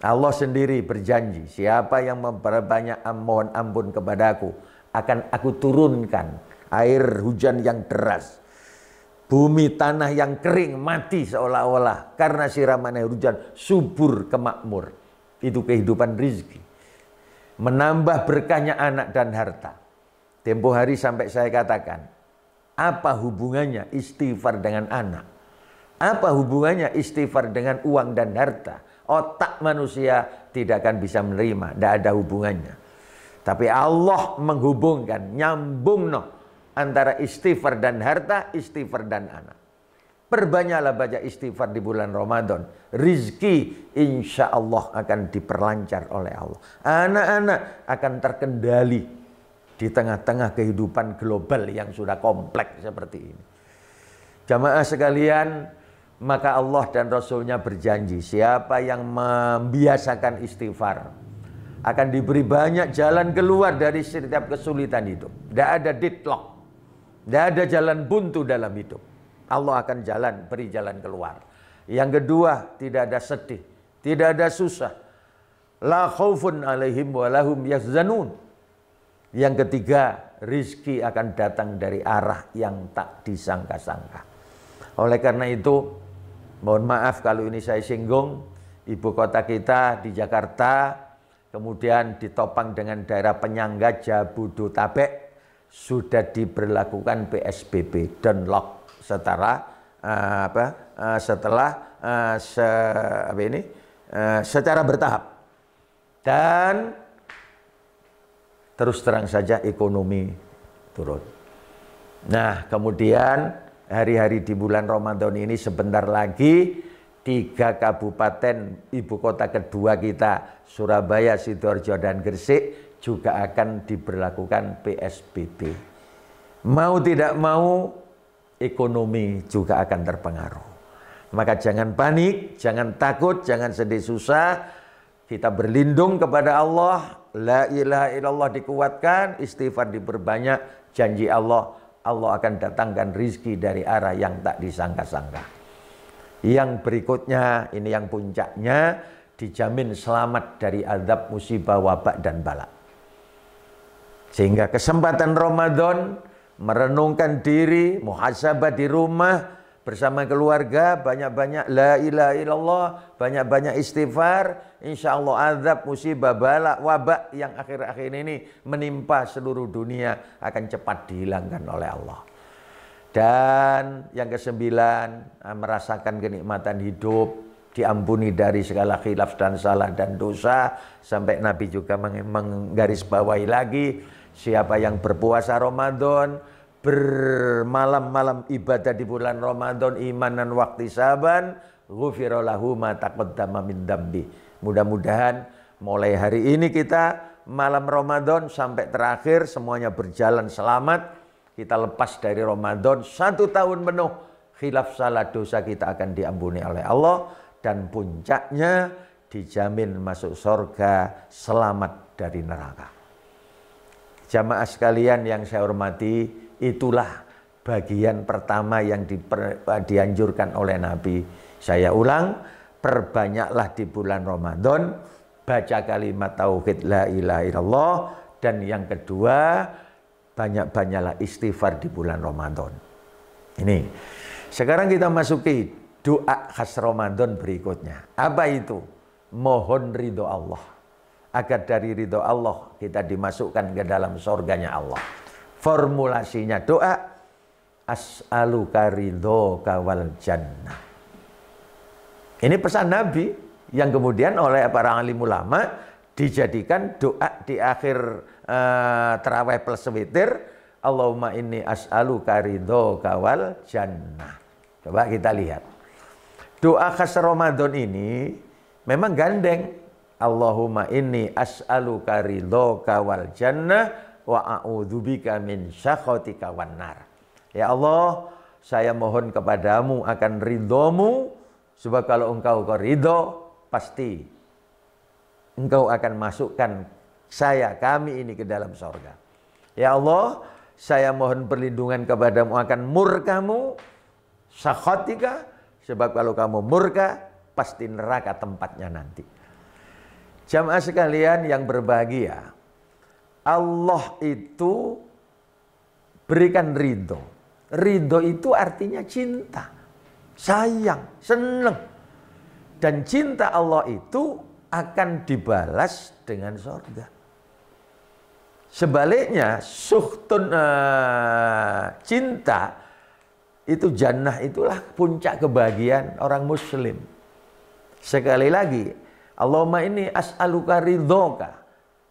Allah sendiri berjanji, siapa yang memperbanyak mohon ampun kepadaku, akan aku turunkan air hujan yang deras. Bumi tanah yang kering mati seolah-olah karena siraman air hujan, subur kemakmur. Itu kehidupan rizki. Menambah berkahnya anak dan harta. Tempo hari sampai saya katakan, apa hubungannya istighfar dengan anak? Apa hubungannya istighfar dengan uang dan harta? Otak manusia tidak akan bisa menerima, tidak ada hubungannya. Tapi Allah menghubungkan, nyambung antara istighfar dan harta, istighfar dan anak. Perbanyaklah baca istighfar di bulan Ramadan. Rizki insya Allah akan diperlancar oleh Allah. Anak-anak akan terkendali di tengah-tengah kehidupan global yang sudah kompleks seperti ini. Jamaah sekalian, maka Allah dan Rasulnya berjanji, siapa yang membiasakan istighfar akan diberi banyak jalan keluar dari setiap kesulitan hidup. Tidak ada deadlock. Tidak ada jalan buntu dalam hidup. Allah akan beri jalan keluar. Yang kedua, tidak ada sedih, tidak ada susah. La khaufun alaihim wa lahum yahzanun. Yang ketiga, rizki akan datang dari arah yang tak disangka-sangka. Oleh karena itu, mohon maaf kalau ini saya singgung, ibu kota kita di Jakarta, kemudian ditopang dengan daerah penyangga Jabodetabek, sudah diberlakukan PSBB dan lock secara bertahap. Dan terus terang saja ekonomi turun. Nah, kemudian hari-hari di bulan Ramadan ini sebentar lagi 3 kabupaten ibu kota kedua kita, Surabaya, Sidoarjo, dan Gresik, juga akan diberlakukan PSBB. Mau tidak mau, ekonomi juga akan terpengaruh. Maka jangan panik, jangan takut, jangan sedih susah. Kita berlindung kepada Allah. La ilaha illallah dikuatkan, istighfar diperbanyak. Janji Allah, Allah akan datangkan rizki dari arah yang tak disangka-sangka. Yang berikutnya, ini yang puncaknya, dijamin selamat dari azab, musibah, wabak, dan bala. Sehingga kesempatan Ramadan, merenungkan diri, muhasabah di rumah, bersama keluarga, banyak-banyak la ilaha illallah, banyak-banyak istighfar, insya Allah azab, musibah, bala, wabak yang akhir-akhir ini menimpa seluruh dunia akan cepat dihilangkan oleh Allah. Dan yang ke-9, merasakan kenikmatan hidup, diampuni dari segala khilaf dan salah dan dosa. Sampai Nabi juga menggarisbawahi lagi, siapa yang berpuasa Ramadan, bermalam-malam ibadah di bulan Ramadan, imanan wahtisaban, ghufira lahu ma taqaddama min dambi. Mudah-mudahan mulai hari ini kita malam Ramadan sampai terakhir semuanya berjalan selamat. Kita lepas dari Ramadan 1 tahun penuh, khilaf salah dosa kita akan diampuni oleh Allah, dan puncaknya dijamin masuk surga, selamat dari neraka. Jamaah sekalian yang saya hormati, itulah bagian pertama yang dianjurkan oleh Nabi. Saya ulang, perbanyaklah di bulan Ramadan, baca kalimat tauhid la ilaha illallah, dan yang kedua, banyak-banyaklah istighfar di bulan Ramadan. Ini. Sekarang kita masuki doa khas Ramadan berikutnya. Apa itu? Mohon ridho Allah. agar dari ridho Allah kita dimasukkan ke dalam surganya Allah. Formulasinya doa, as'aluka ridhoka wal jannah. Ini pesan Nabi yang kemudian oleh para alim ulama dijadikan doa di akhir tarawih plus witir, Allahumma inni as'aluka ridhoka wal jannah. Coba kita lihat. Doa khas Ramadan ini memang gandeng. Allahumma inni as'aluka ridhoka wal jannah wa a'udzubika min syakhatika wan nar. Ya Allah, saya mohon kepadamu akan ridhomu, sebab kalau engkau ridho, pasti engkau akan masukkan kami ini ke dalam surga. Ya Allah, saya mohon perlindungan kepadamu akan murkamu, syakhatika, sebab kalau kamu murka, pasti neraka tempatnya nanti. Jamaah sekalian yang berbahagia, Allah itu berikan ridho. Ridho itu artinya cinta, sayang, senang. Dan cinta Allah itu akan dibalas dengan surga. Sebaliknya, suhtun cinta itu jannah, itulah puncak kebahagiaan orang muslim. Sekali lagi, Allahumma inni as'aluka ridhoka.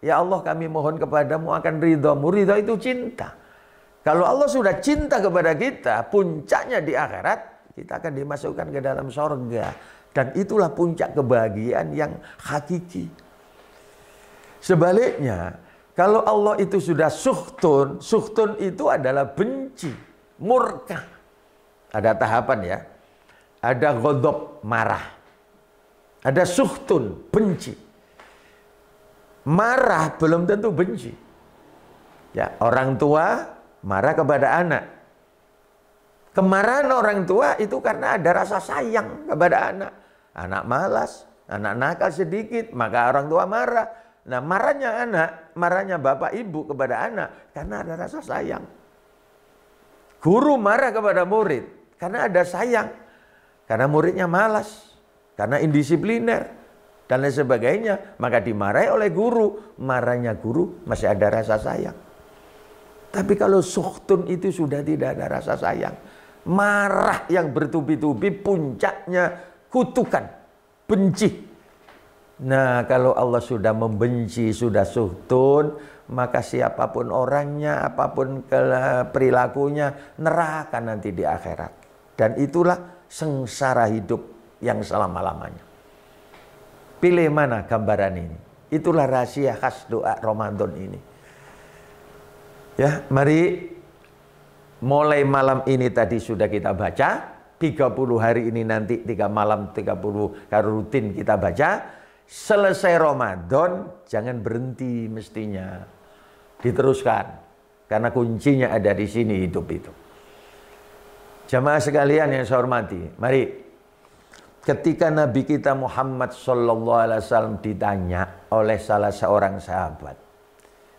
Ya Allah, kami mohon kepadamu akan ridhomu. Ridho itu cinta. Kalau Allah sudah cinta kepada kita, puncaknya di akhirat, kita akan dimasukkan ke dalam surga. Dan itulah puncak kebahagiaan yang hakiki. Sebaliknya, kalau Allah itu sudah suhtun, suhtun itu adalah benci, murka. Ada tahapan ya. Ada ghadab, marah. Ada suhtun, benci. Marah belum tentu benci. Ya, orang tua marah kepada anak. Kemarahan orang tua itu karena ada rasa sayang kepada anak. Anak malas, anak nakal sedikit, maka orang tua marah. Nah, marahnya anak, marahnya bapak ibu kepada anak karena ada rasa sayang. Guru marah kepada murid karena ada sayang. Karena muridnya malas, karena indisipliner dan lain sebagainya, maka dimarahi oleh guru. Marahnya guru masih ada rasa sayang. Tapi kalau suhtun itu sudah tidak ada rasa sayang, marah yang bertubi-tubi, puncaknya kutukan, benci. Nah, kalau Allah sudah membenci, sudah suhtun, maka siapapun orangnya, apapun perilakunya, neraka nanti di akhirat. Dan itulah sengsara hidup yang selama-lamanya. Pilih mana gambaran ini? Itulah rahasia khas doa Ramadan ini. Ya, mari mulai malam ini tadi sudah kita baca, 30 hari ini nanti 3 malam 30 rutin kita baca. Selesai Ramadan jangan berhenti, mestinya diteruskan, karena kuncinya ada di sini hidup itu. Jamaah sekalian yang saya hormati, mari. Ketika Nabi kita Muhammad SAW ditanya oleh salah seorang sahabat,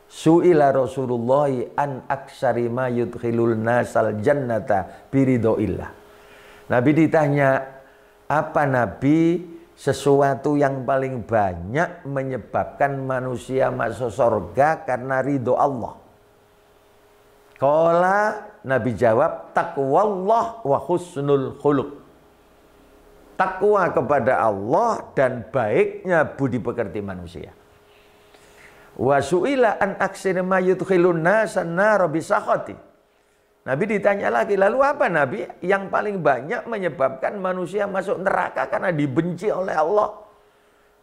su'ila Rasulullah an aksari ma yudkhilul nasal jannata biridhoillah. Nabi ditanya, apa Nabi sesuatu yang paling banyak menyebabkan manusia masuk surga karena ridho Allah? Qala, Nabi jawab, taqwallah wa husnul khuluq. Takwa kepada Allah dan baiknya budi pekerti manusia. Wa su'ila an aksir ma yudkhilun nasan nar bisakhati. Nabi ditanya lagi, lalu apa Nabi yang paling banyak menyebabkan manusia masuk neraka karena dibenci oleh Allah?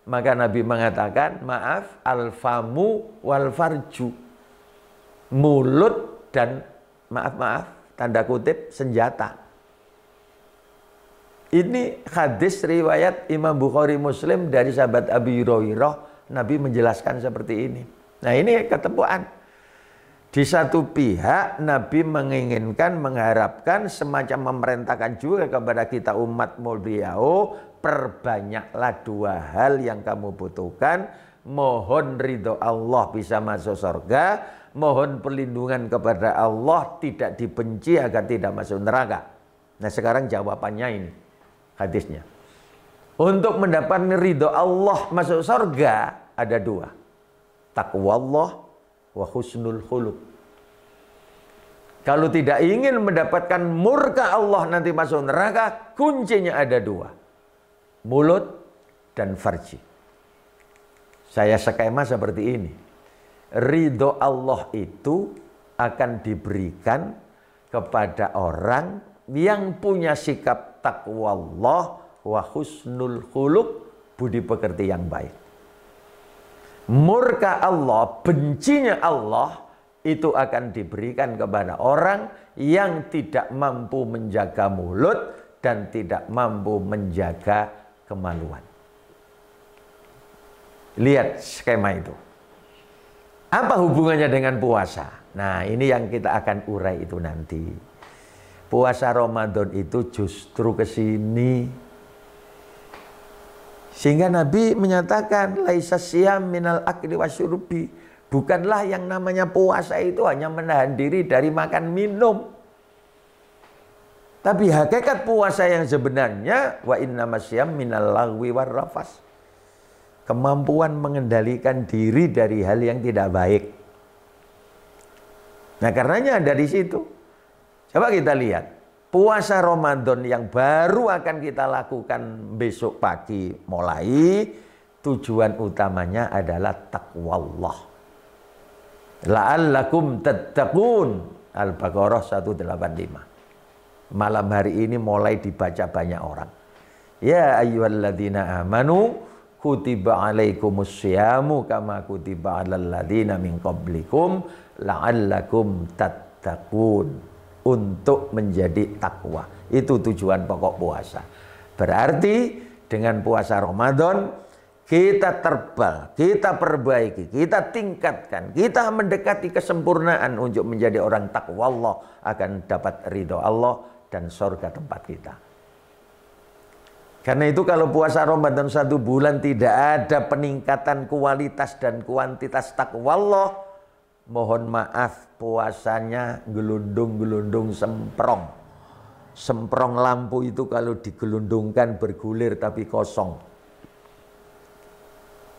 Maka Nabi mengatakan, maaf, al-famu wal farju. Mulut dan maaf, tanda kutip, senjata. Ini hadis riwayat Imam Bukhari Muslim dari sahabat Abi Hurairah. Nabi menjelaskan seperti ini. Nah, ini ketepuan. Di satu pihak Nabi menginginkan, mengharapkan, semacam memerintahkan juga kepada kita umat beliau, perbanyaklah 2 hal yang kamu butuhkan. Mohon ridho Allah bisa masuk surga, mohon perlindungan kepada Allah tidak dibenci agar tidak masuk neraka. Nah, sekarang jawabannya ini hadisnya. Untuk mendapatkan ridho Allah masuk surga ada 2. taqwallah wa husnul khuluq. Kalau tidak ingin mendapatkan murka Allah nanti masuk neraka, kuncinya ada dua. Mulut dan farji. Saya skema seperti ini. Ridho Allah itu akan diberikan kepada orang yang punya sikap taqwallah wa husnul khuluq, budi pekerti yang baik. Murka Allah, bencinya Allah, itu akan diberikan kepada orang yang tidak mampu menjaga mulut dan tidak mampu menjaga kemaluan. Lihat skema itu. Apa hubungannya dengan puasa? Nah, ini yang kita akan urai itu nanti. Puasa Ramadan itu justru ke sini. Sehingga Nabi menyatakan laisa siyam minal akli wasyurbi. Bukanlah yang namanya puasa itu hanya menahan diri dari makan minum. Tapi hakikat puasa yang sebenarnya wa innamasyam minal lagwi warrafas. Kemampuan mengendalikan diri dari hal yang tidak baik. Nah, karenanya dari situ. Coba kita lihat. Puasa Ramadan yang baru akan kita lakukan besok pagi mulai. Tujuan utamanya adalah taqwallah. La'allakum tattaqun. Al-Baqarah 185. Malam hari ini mulai dibaca banyak orang. Ya ayyuhalladzina amanu kutiba alaikumus syiamu kama kutiba alal ladzina min qablikum la'allakum tattaqun. Untuk menjadi takwa. Itu tujuan pokok puasa. Berarti dengan puasa Ramadan kita terbal, kita perbaiki, kita tingkatkan, kita mendekati kesempurnaan untuk menjadi orang takwa Allah, akan dapat ridho Allah dan surga tempat kita. Karena itu kalau puasa Ramadan 1 bulan tidak ada peningkatan kualitas dan kuantitas takwa Allah, mohon maaf puasanya gelundung-gelundung semprong. Semprong lampu itu kalau digelundungkan bergulir tapi kosong.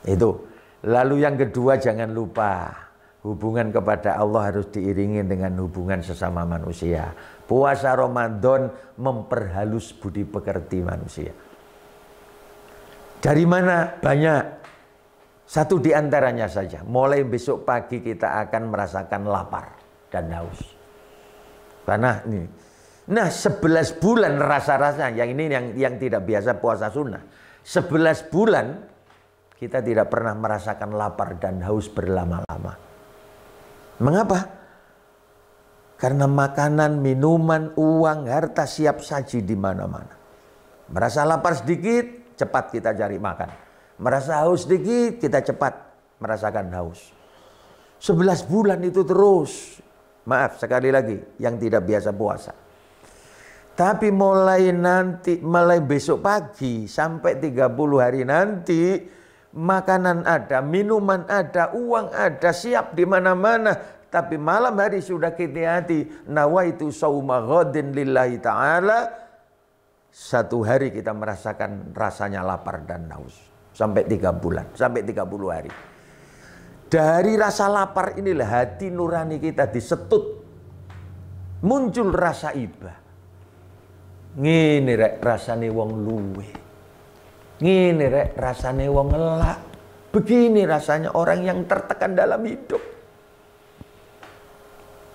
Itu. Lalu yang kedua, jangan lupa hubungan kepada Allah harus diiringi dengan hubungan sesama manusia. Puasa Ramadan memperhalus budi pekerti manusia. Dari mana? Banyak. Satu di antaranya saja. Mulai besok pagi kita akan merasakan lapar dan haus. Karena ini. Nah, 11 bulan rasa-rasanya, yang ini yang tidak biasa puasa sunnah. 11 bulan kita tidak pernah merasakan lapar dan haus berlama-lama. Mengapa? Karena makanan, minuman, uang, harta siap saji di mana-mana. Merasa lapar sedikit, cepat kita cari makan. Merasa haus sedikit, kita cepat merasakan haus. 11 bulan itu terus. Maaf sekali lagi, yang tidak biasa puasa. Tapi mulai besok pagi sampai 30 hari nanti, makanan ada, minuman ada, uang ada, siap di mana-mana. Tapi malam hari sudah kita hati, nawaitu sauma ghadin lillahi ta'ala. Satu hari kita merasakan rasanya lapar dan haus. Sampai 3 bulan, sampai 30 hari. Dari rasa lapar inilah hati nurani kita disetut. Muncul rasa iba. Ngene rek rasane wong luwe. Ngene rek rasane wong ngelak. Begini rasanya orang yang tertekan dalam hidup.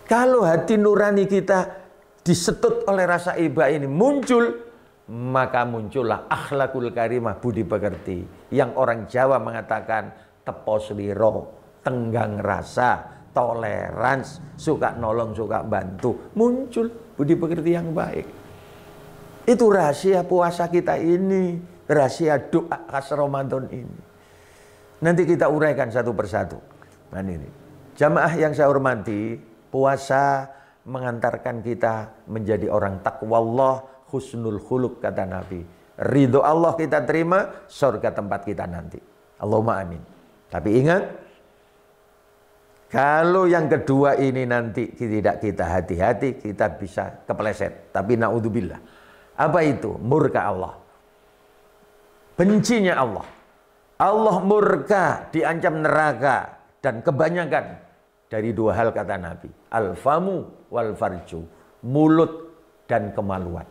Kalau hati nurani kita disetut oleh rasa iba ini muncul, maka muncullah akhlakul karimah, budi pekerti. Yang orang Jawa mengatakan tepo sliro, tenggang rasa, tolerans, suka nolong, suka bantu. Muncul budi pekerti yang baik. Itu rahasia puasa kita ini, rahasia doa khas Ramadan ini. Nanti kita uraikan satu persatu. Nah ini, jamaah yang saya hormati, puasa mengantarkan kita menjadi orang taqwallah, husnul khuluq kata Nabi. Ridho Allah kita terima, surga tempat kita nanti. Allahumma amin. Tapi ingat, kalau yang kedua ini nanti tidak kita hati-hati, kita bisa kepleset. Tapi naudzubillah. Apa itu? Murka Allah. Bencinya Allah. Allah murka, diancam neraka. Dan kebanyakan dari dua hal kata Nabi. Al-famu wal farju. Mulut dan kemaluan.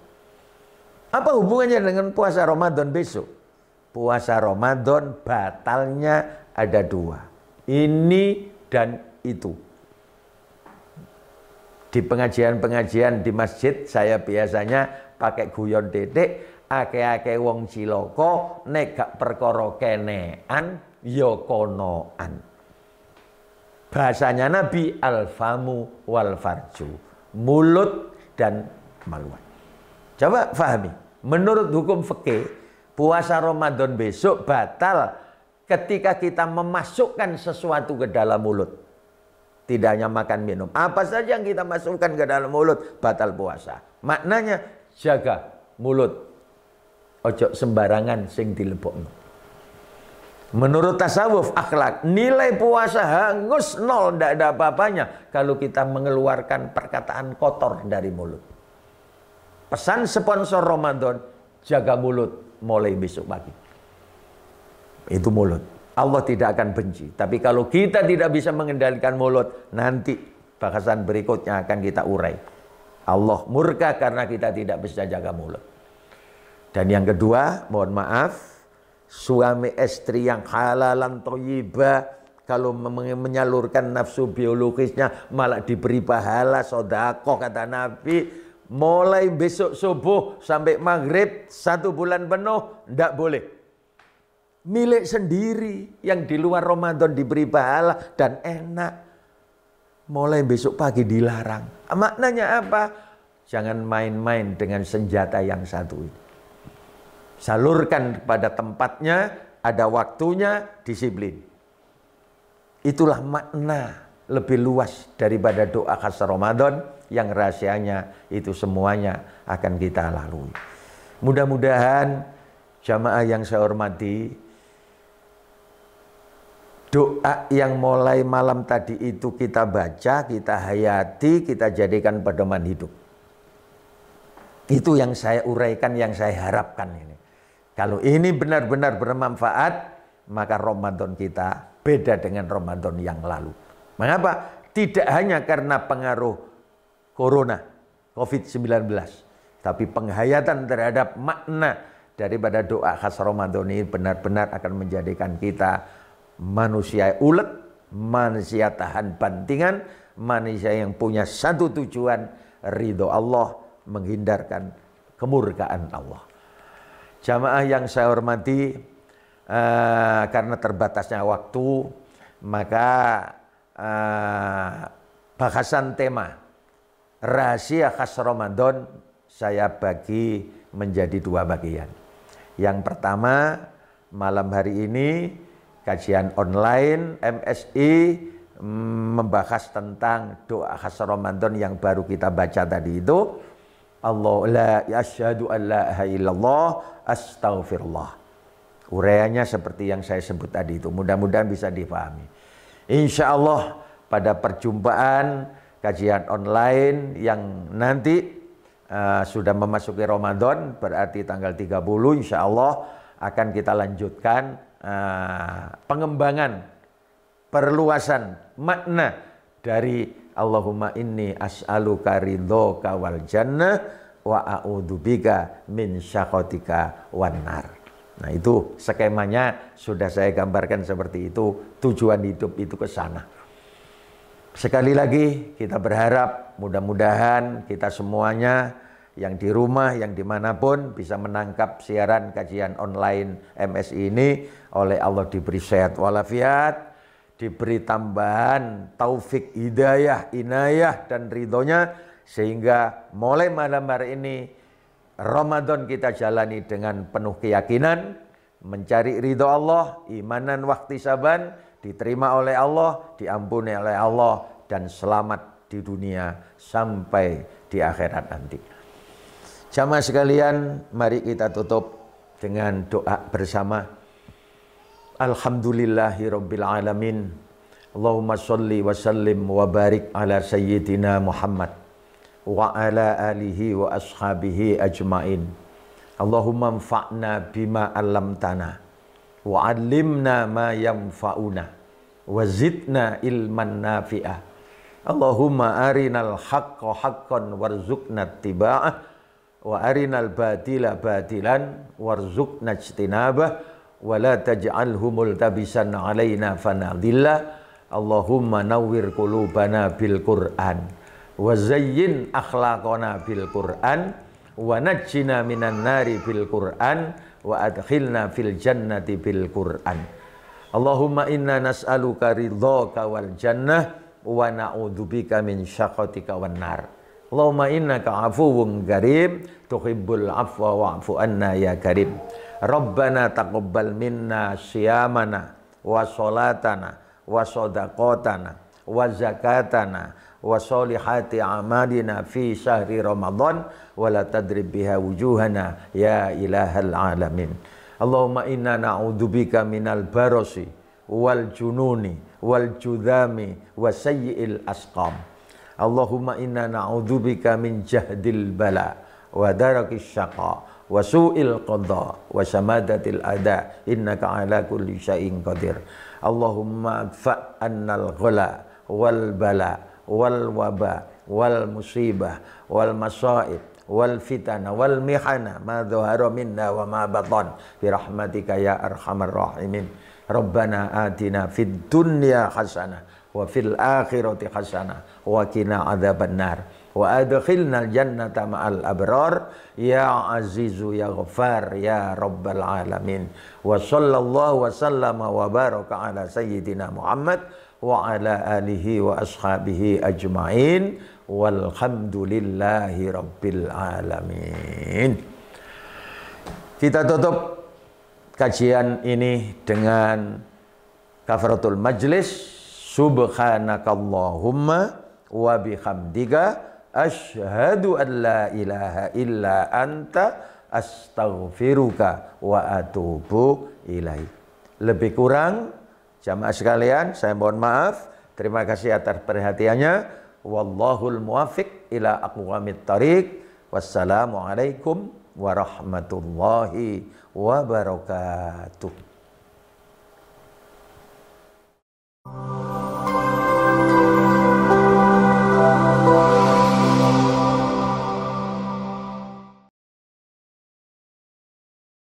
Apa hubungannya dengan puasa Ramadan besok? Puasa Ramadan batalnya ada dua. Ini dan itu. Di pengajian-pengajian di masjid saya biasanya pakai guyon dedek. Ake-ake wong ciloko nek gak perkara kenean ya konoan. Bahasanya Nabi al-famu wal farju. Mulut dan kemaluan. Coba fahami. Menurut hukum fikih, puasa Ramadan besok batal ketika kita memasukkan sesuatu ke dalam mulut. Tidak hanya makan minum. Apa saja yang kita masukkan ke dalam mulut batal puasa. Maknanya jaga mulut. Ojo sembarangan sing dilebokno. Menurut tasawuf akhlak, nilai puasa hangus nol, tidak ada apa-apanya kalau kita mengeluarkan perkataan kotor dari mulut. Pesan sponsor Ramadan, jaga mulut mulai besok pagi. Itu mulut. Allah tidak akan benci. Tapi kalau kita tidak bisa mengendalikan mulut, nanti bahasan berikutnya akan kita urai. Allah murka karena kita tidak bisa jaga mulut. Dan yang kedua, mohon maaf, suami istri yang halalan thayyibah, kalau menyalurkan nafsu biologisnya malah diberi pahala sedekah kata Nabi. Mulai besok subuh sampai maghrib 1 bulan penuh tidak boleh. Milik sendiri yang di luar Ramadan diberi pahala dan enak. Mulai besok pagi dilarang. Maknanya apa? Jangan main-main dengan senjata yang satu ini. Salurkan pada tempatnya, ada waktunya, disiplin. Itulah makna lebih luas daripada doa khas Ramadan yang rahasianya itu semuanya akan kita lalui. Mudah-mudahan jamaah yang saya hormati, doa yang mulai malam tadi itu kita baca, kita hayati, kita jadikan pedoman hidup. Itu yang saya uraikan, yang saya harapkan ini. Kalau ini benar-benar bermanfaat, maka Ramadan kita beda dengan Ramadan yang lalu. Mengapa? Tidak hanya karena pengaruh Corona, COVID-19, tapi penghayatan terhadap makna daripada doa khas Ramadan ini benar-benar akan menjadikan kita manusia ulet, manusia tahan bantingan, manusia yang punya satu tujuan, ridho Allah, menghindarkan kemurkaan Allah. Jamaah yang saya hormati, karena terbatasnya waktu, maka bahasan tema rahasia khas Ramadan saya bagi menjadi 2 bagian. Yang pertama, malam hari ini kajian online MSI membahas tentang doa khas Ramadan yang baru kita baca tadi itu. Allah la asyhadu an la ilaha illallah astaghfirullah. Uraiannya seperti yang saya sebut tadi itu. Mudah-mudahan bisa dipahami. Insya Allah pada perjumpaan kajian online yang nanti sudah memasuki Ramadan, berarti tanggal 30 insya Allah akan kita lanjutkan pengembangan, perluasan makna dari Allahumma inni as'aluka ridhoka wal jannah wa a'udzubika min syakhatika wan nar. Nah itu skemanya sudah saya gambarkan seperti itu, tujuan hidup itu ke sana. Sekali lagi kita berharap mudah-mudahan kita semuanya yang di rumah, yang dimanapun bisa menangkap siaran kajian online MSI ini. Oleh Allah diberi sehat walafiat, diberi tambahan taufik, hidayah, inayah dan ridhonya, sehingga mulai malam hari ini Ramadan kita jalani dengan penuh keyakinan, mencari ridho Allah, imanan wahtisaban, diterima oleh Allah, diampuni oleh Allah, dan selamat di dunia sampai di akhirat nanti. Jamaah sekalian, mari kita tutup dengan doa bersama. Alhamdulillahirabbil alamin. Allahumma sholli wa sallim wa barik ala sayyidina Muhammad wa ala alihi wa ashabihi ajmain. Allahumma anfa'na bima 'allamtana wa 'allimna ma yanfa'una wa zidna ilman nafi'ah. Allahumma arinal haqqa haqqan warzuqna ittiba'ah wa arinal batila batilan warzuqna ijtinabah wa la taj'alhu multabisan 'alaina fanadilla. Allahumma nawwir qulubana bil Qur'an wa zayyin akhlaqana bil Qur'an wa najjina minan nari bil Qur'an wa adkhilna fil jannati bil Qur'an. Allahumma inna nas'aluka ridhaka wal jannah wa na'udzubika min syaqatika wan nar. Allahumma innaka 'afuwwun karim tuhibbul 'afwa wa'fu anna ya karim. Rabbana taqabbal minna siyamana wa salatana wa shadaqatana wa zakatana wa solihati amalina fi syahri Ramadan wa la tadrib biha wujuhana ya ilahal alamin. Allahumma inna na'udzubika minal barasi wal jununi wal judami wa sayyi'il asqam. Allahumma inna na'udzubika min jahdil bala wa darakis syaqa wa su'il qadha wa samadatil ada innaka ala kulli syai'in qadir. Allahumma adfa' annal ghala wal bala wal waba wal musibah wal masaib wal fitana wal mihana ma dhahara minna wa ma batan bi rahmatika ya arhamar rahimin. Rabbana atina fid dunya hasanah wa fil akhirati hasanah wa qina adzabannar wa adkhilnal jannata ma'al abrar ya azizu ya ghafar ya rabbal alamin. Wa sallallahu wa sallama wa baraka ala sayyidina Muhammad wa ala alihi wa ashabihi ajma'in walhamdulillahi rabbil alamin. Kita tutup kajian ini dengan kafaratul majlis. Subhanakallahumma wa bihamdika asyhadu an la ilaha illa anta astaghfiruka wa atubu ilaik. Lebih kurang jamaah sekalian saya mohon maaf. Terima kasih atas perhatiannya. Wallahul muwaffiq ila aqwamit thariq. Wassalamualaikum warahmatullahi wabarakatuh.